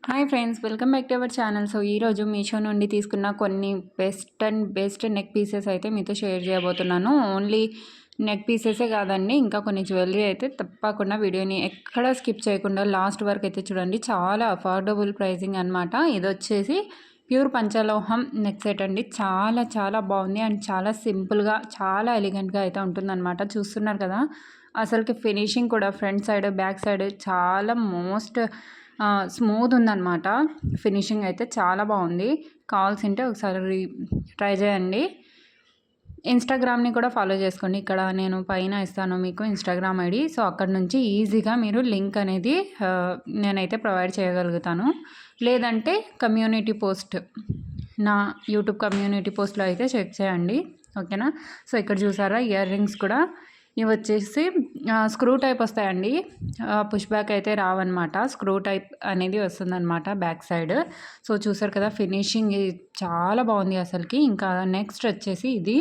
Hi friends, welcome back to our channel. So ఈరోజు మీషో నుండి తీసుకున్న కొన్ని బెస్ట్ నెక్ పీసెస్ అయితే మీతో షేర్ చేయబోతున్నాను. ఓన్లీ నెక్ పీసెసే కాదండి, ఇంకా కొన్ని జ్యువెలరీ అయితే తప్పకుండా వీడియోని ఎక్కడ స్కిప్ చేయకుండా లాస్ట్ వరకు అయితే చూడండి. చాలా అఫోర్డబుల్ ప్రైజింగ్ అనమాట. ఇది వచ్చేసి ప్యూర్ పంచలోహం నెక్ సెట్ అండి. చాలా చాలా బాగుంది అండ్ చాలా సింపుల్గా చాలా ఎలిగెంట్గా అయితే ఉంటుందన్నమాట. చూస్తున్నారు కదా, అసలుకి ఫినిషింగ్ కూడా ఫ్రంట్ సైడ్ బ్యాక్ సైడ్ చాలా స్మూత్ ఉందన్నమాట. ఫినిషింగ్ అయితే చాలా బాగుంది. కావాల్సింటే ఒకసారి ట్రై చేయండి. ఇన్స్టాగ్రామ్ని కూడా ఫాలో చేసుకోండి. ఇక్కడ నేను పైన ఇస్తాను మీకు ఇన్స్టాగ్రామ్ ఐడి. సో అక్కడ నుంచి ఈజీగా మీరు లింక్ అనేది నేనైతే ప్రొవైడ్ చేయగలుగుతాను. లేదంటే కమ్యూనిటీ పోస్ట్, నా యూట్యూబ్ కమ్యూనిటీ పోస్ట్లో అయితే చెక్ చేయండి, ఓకేనా. సో ఇక్కడ చూసారా, ఇయర్ రింగ్స్ కూడా ఇవి వచ్చేసి స్క్రూ టైప్ వస్తాయండి. పుష్ బ్యాక్ అయితే రావన్నమాట. స్క్రూ టైప్ అనేది వస్తుందన్నమాట బ్యాక్ సైడ్. సో చూసారు కదా, ఫినిషింగ్ చాలా బాగుంది అసలుకి. ఇంకా నెక్స్ట్ వచ్చేసి ఇది.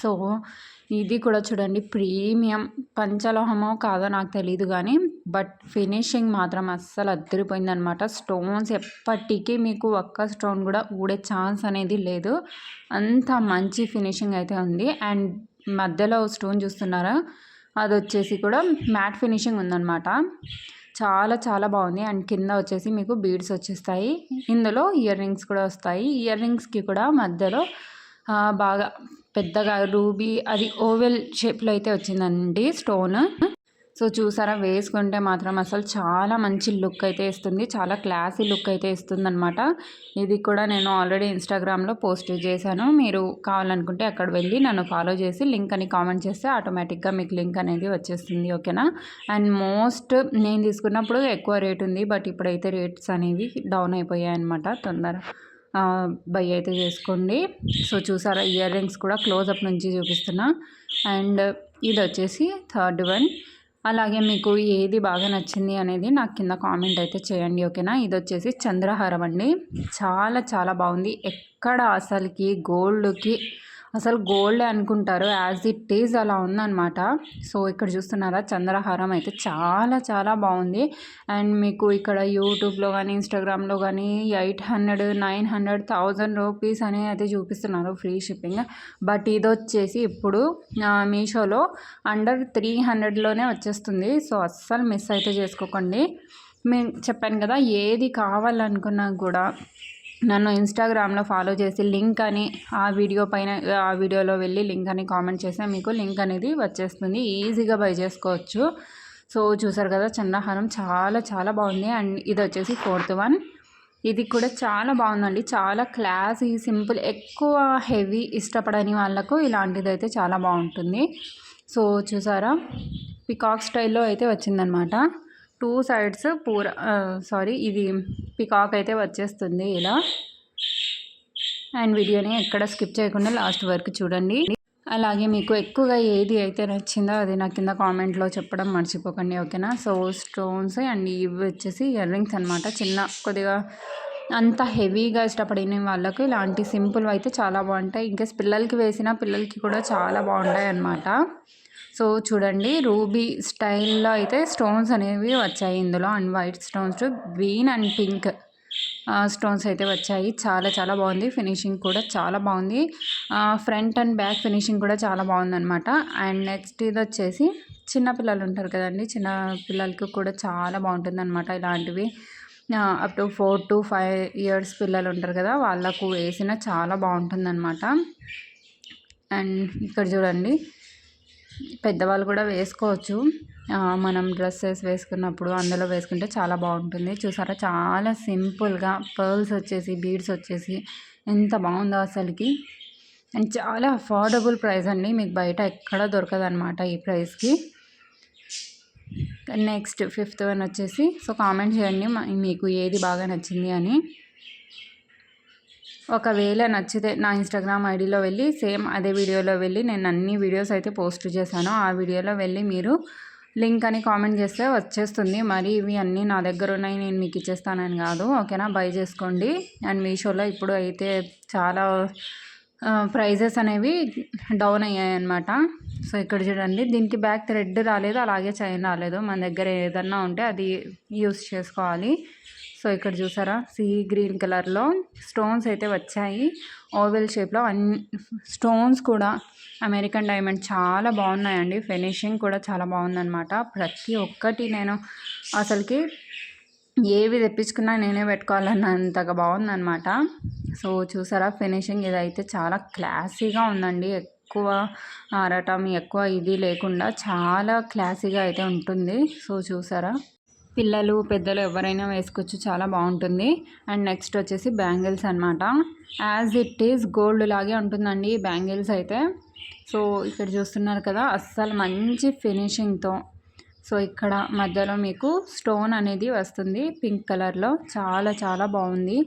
సో ఇది కూడా చూడండి, ప్రీమియం పంచలోహమో కాదో నాకు తెలియదు కానీ, బట్ ఫినిషింగ్ మాత్రం అస్సలు అద్దరిపోయిందనమాట. స్టోన్స్ ఎప్పటికీ మీకు ఒక్క స్టోన్ కూడా ఊడే ఛాన్స్ అనేది లేదు, అంత మంచి ఫినిషింగ్ అయితే ఉంది. అండ్ మధ్యలో స్టోన్ చూస్తున్నారా, అది వచ్చేసి కూడా మ్యాట్ ఫినిషింగ్ ఉందన్నమాట. చాలా చాలా బాగుంది. అండ్ కింద వచ్చేసి మీకు బీడ్స్ వచ్చేస్తాయి. ఇందులో ఇయర్ రింగ్స్ కూడా వస్తాయి. ఇయర్ రింగ్స్కి కూడా మధ్యలో బాగా పెద్దగా రూబీ, అది ఓవెల్ షేప్లో అయితే వచ్చిందండి స్టోన్. సో చూసారా, వేసుకుంటే మాత్రం అసలు చాలా మంచి లుక్ అయితే ఇస్తుంది, చాలా క్లాసీ లుక్ అయితే ఇస్తుంది అనమాట. ఇది కూడా నేను ఆల్రెడీ ఇన్స్టాగ్రామ్లో పోస్ట్ చేశాను. మీరు కావాలనుకుంటే అక్కడ వెళ్ళి నన్ను ఫాలో చేసి లింక్ అని కామెంట్ చేస్తే ఆటోమేటిక్గా మీకు లింక్ అనేది వచ్చేస్తుంది, ఓకేనా. అండ్ నేను తీసుకున్నప్పుడు ఎక్కువ రేట్ ఉంది, బట్ ఇప్పుడైతే రేట్స్ అనేవి డౌన్ అయిపోయాయి అనమాట. తొందర బై అయితే చేసుకోండి. సో చూసారా, ఇయర్ రింగ్స్ కూడా క్లోజప్ నుంచి చూపిస్తున్నా. అండ్ ఇది వచ్చేసి థర్డ్ వన్. అలాగే మీకు ఏది బాగా నచ్చింది అనేది నాకు కింద కామెంట్ అయితే చేయండి, ఓకేనా. ఇది వచ్చేసి చంద్రహారం అండి. చాలా చాలా బాగుంది. ఎక్కడ అసలుకి గోల్డ్కి అసలు గోల్డ్ అనుకుంటారు, యాజ్ ఇట్ ఈజ్ అలా ఉందన్నమాట. సో ఇక్కడ చూస్తున్నారా, చంద్రహారం అయితే చాలా చాలా బాగుంది. అండ్ మీకు ఇక్కడ యూట్యూబ్లో కానీ ఇన్స్టాగ్రామ్లో కానీ 800, 900, 1000 రూపీస్ అని అయితే చూపిస్తున్నారు ఫ్రీ షిప్పింగ్. బట్ ఇది వచ్చేసి ఇప్పుడు మీషోలో అండర్ 300లోనే వచ్చేస్తుంది. సో అస్సలు మిస్ అయితే చేసుకోకండి. మేము చెప్పాను కదా, ఏది కావాలనుకున్నా కూడా నన్ను ఇన్స్టాగ్రామ్లో ఫాలో చేసి లింక్ అని ఆ వీడియోలో వెళ్ళి లింక్ అని కామెంట్ చేస్తే మీకు లింక్ అనేది వచ్చేస్తుంది, ఈజీగా బై చేసుకోవచ్చు. సో చూసారు కదా, చంద్రహారం చాలా చాలా బాగుంది. అండ్ ఇది వచ్చేసి ఫోర్త్ వన్. ఇది కూడా చాలా బాగుందండి, చాలా క్లాసీ సింపుల్. ఎక్కువ హెవీ ఇష్టపడని వాళ్ళకు ఇలాంటిది అయితే చాలా బాగుంటుంది. సో చూసారా, పికాక్ స్టైల్లో అయితే వచ్చిందనమాట. 2 సైడ్స్ ఇది పికాక్ అయితే వచ్చేస్తుంది ఇలా. అండ్ వీడియోని ఎక్కడ స్కిప్ చేయకుండా లాస్ట్ వరకు చూడండి. అలాగే మీకు ఎక్కువగా ఏది అయితే నచ్చిందో అది నా కింద కామెంట్లో చెప్పడం మర్చిపోకండి, ఓకేనా. సో స్టోన్స్ అండ్ ఇవి వచ్చేసి ఇయర్ రింగ్స్ అనమాట. కొద్దిగా అంత హెవీగా ఇష్టపడిన వాళ్ళకు ఇలాంటి సింపుల్ అయితే చాలా బాగుంటాయి. ఇంకా పిల్లలకి వేసిన పిల్లలకి కూడా చాలా బాగుంటాయి అన్నమాట. సో చూడండి, రూబీ స్టైల్లో అయితే స్టోన్స్ అనేవి వచ్చాయి ఇందులో. And white stones, green and pink stones అయితే వచ్చాయి. చాలా చాలా బాగుంది. ఫినిషింగ్ కూడా చాలా బాగుంది. ఫ్రంట్ అండ్ బ్యాక్ ఫినిషింగ్ కూడా చాలా బాగుందన్నమాట. అండ్ నెక్స్ట్ ఇది వచ్చేసి చిన్నపిల్లలు ఉంటారు కదండి, చిన్న పిల్లలకి కూడా చాలా బాగుంటుంది అనమాట. ఇలాంటివి అప్ టు 4 to 5 years పిల్లలు ఉంటారు కదా, వాళ్ళకు వేసిన చాలా బాగుంటుంది అనమాట. అండ్ ఇక్కడ చూడండి, పెద్దవాళ్ళు కూడా వేసుకోవచ్చు. మనం డ్రెస్సెస్ వేసుకున్నప్పుడు అందులో వేసుకుంటే చాలా బాగుంటుంది. చూసారా, చాలా సింపుల్గా పర్ల్స్ వచ్చేసి బీడ్స్ వచ్చేసి ఎంత బాగుందో అసలుకి. అండ్ చాలా అఫోర్డబుల్ ప్రైస్ అండి, మీకు బయట ఎక్కడ దొరకదనమాట ఈ ప్రైస్కి. నెక్స్ట్ ఫిఫ్త్ వన్ వచ్చేసి, సో కామెంట్ చేయండి మీకు ఏది బాగా నచ్చింది అని. ఒకవేళ నచ్చితే నా ఇన్స్టాగ్రామ్ ఐడిలో వెళ్ళి సేమ్ అదే వీడియోలో వెళ్ళి నేను అన్ని వీడియోస్ అయితే పోస్ట్ చేశాను. ఆ వీడియోలో వెళ్ళి మీరు లింక్ అని కామెంట్ చేస్తే వచ్చేస్తుంది. మరి ఇవి అన్నీ నా దగ్గర ఉన్నాయి, నేను మీకు ఇచ్చేస్తానని కాదు, ఓకేనా. బై చేసుకోండి. అండ్ మీషోలో ఇప్పుడు అయితే చాలా ప్రైజెస్ అనేవి డౌన్ అయ్యాయి అన్నమాట. సో ఇక్కడ చూడండి దీనికి బ్యాక్ థ్రెడ్ రాలేదు, అలాగే చైన్ రాలేదు. మన దగ్గర ఏదన్నా ఉంటే అది యూస్ చేసుకోవాలి. సో ఇక్కడ చూసారా సీ గ్రీన్ కలర్లో స్టోన్స్ అయితే వచ్చాయి ఓవెల్ షేప్లో. స్టోన్స్ కూడా అమెరికన్ డైమండ్ చాలా బాగున్నాయండి. ఫినిషింగ్ కూడా చాలా బాగుందన్నమాట. ప్రతి ఒక్కటి నేను అసలుకి ఏవి తెప్పించుకున్నా నేనే పెట్టుకోవాలన్నంతగా బాగుందన్నమాట. సో చూసారా ఫినిషింగ్ ఇదైతే చాలా క్లాసీగా ఉందండి. ఎక్కువ ఆరటం ఎక్కువ ఇది లేకుండా చాలా క్లాసీగా అయితే ఉంటుంది. సో చూసారా పిల్లలు పెద్దలు ఎవరైనా వేసుకోవచ్చు, చాలా బాగుంటుంది. అండ్ నెక్స్ట్ వచ్చేసి బ్యాంగిల్స్ అనమాట. యాజ్ ఇట్ ఈస్ గోల్డ్ లాగే ఉంటుందండి ఈ బ్యాంగిల్స్ అయితే. సో ఇక్కడ చూస్తున్నారు కదా అస్సలు మంచి ఫినిషింగ్తో. సో ఇక్కడ మధ్యలో మీకు స్టోన్ అనేది వస్తుంది పింక్ కలర్లో, చాలా చాలా బాగుంది.